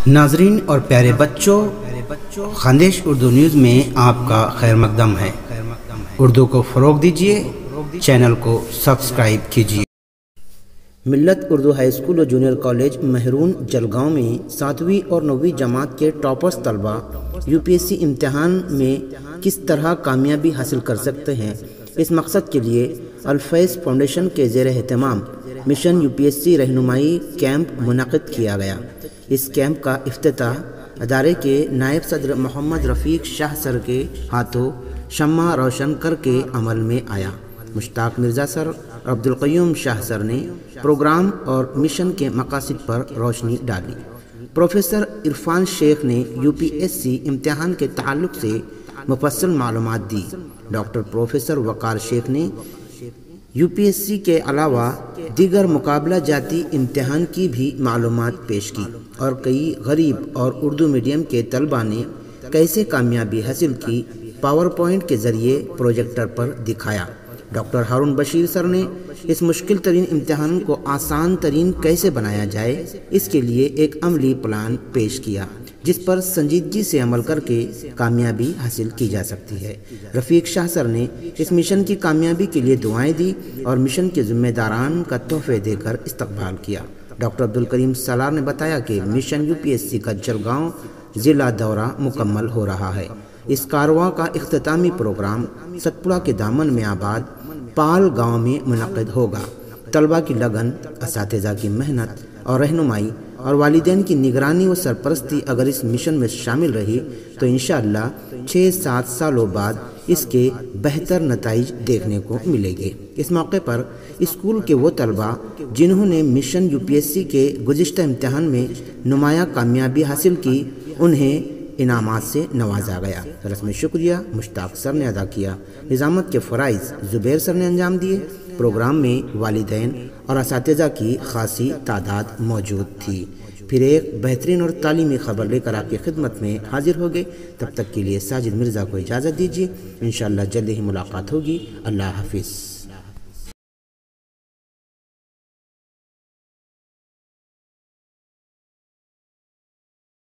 ناظرین اور پیارے بچوں، خندش اردو نیوز میں آپ کا خیر مقدم ہے۔ اردو کو فروغ دیجیے، چینل کو سبسکرائب کیجیے۔ ملت اردو ہائی اسکول و جونیئر کالج مہرون جلگاؤں میں 7ویں اور 9ویں جماعت کے ٹاپرز طلبہ UPSC امتحان میں کس طرح کامیابی حاصل کر سکتے ہیں، اس مقصد کے لیے الفیض فاؤنڈیشن کے زیر اہتمام مشن UPSC رہنمائی کیمپ منعقد کیا گیا۔ اس کیمپ کا افتتاح ادارے کے نائب صدر محمد رفیق شاہ سر کے ہاتھوں شمع روشن کر کے عمل میں آیا۔ مشتاق مرزا سر اور عبدالقیوم شاہ سر نے پروگرام اور مشن کے مقاصد پر روشنی ڈالی۔ پروفیسر عرفان شیخ نے UPSC امتحان کے تعلق سے مفصل معلومات دی۔ ڈاکٹر پروفیسر وقار شیخ نے UPSC کے علاوہ دیگر مقابلہ جاتی امتحان کی بھی معلومات پیش کی اور کئی غریب اور اردو میڈیم کے طلباء نے کیسے کامیابی حاصل کی پاور پوائنٹ کے ذریعے پروجیکٹر پر دکھایا۔ ڈاکٹر ہارون بشیر سر نے اس مشکل ترین امتحان کو آسان ترین کیسے بنایا جائے، اس کے لیے ایک عملی پلان پیش کیا جس پر سنجیدگی سے عمل کر کے کامیابی حاصل کی جا سکتی ہے۔ رفیق شاہ سر نے اس مشن کی کامیابی کے لیے دعائیں دی اور مشن کے ذمہ داران کا تحفے دے کر استقبال کیا۔ ڈاکٹر عبدالکریم سالار نے بتایا کہ مشن UPSC کا جلگاؤں ضلع دورہ مکمل ہو رہا ہے۔ اس کاررواں کا اختتامی پروگرام ستپورہ کے دامن میں آباد پال گاؤں میں منعقد ہوگا۔ طلباء کی لگن، اساتذہ کی محنت اور رہنمائی اور والدین کی نگرانی و سرپرستی اگر اس مشن میں شامل رہی تو انشاءاللہ 6-7 سالوں بعد اس کے بہتر نتائج دیکھنے کو ملیں گے۔ اس موقع پر اسکول کے وہ طلباء جنہوں نے مشن UPSC کے گزشتہ امتحان میں نمایاں کامیابی حاصل کی، انہیں انعامات سے نوازا گیا۔ رسمی شکریہ مشتاق سر نے ادا کیا۔ نظامت کے فرائض زبیر سر نے انجام دیے۔ پروگرام میں والدین اور اساتذہ کی خاصی تعداد موجود تھی۔ پھر ایک بہترین اور تعلیمی خبر لے کر آپ کی خدمت میں حاضر ہو گئے۔ تب تک کے لیے ساجد مرزا کو اجازت دیجیے، انشاءاللہ جلد ہی ملاقات ہوگی۔ اللہ حافظ۔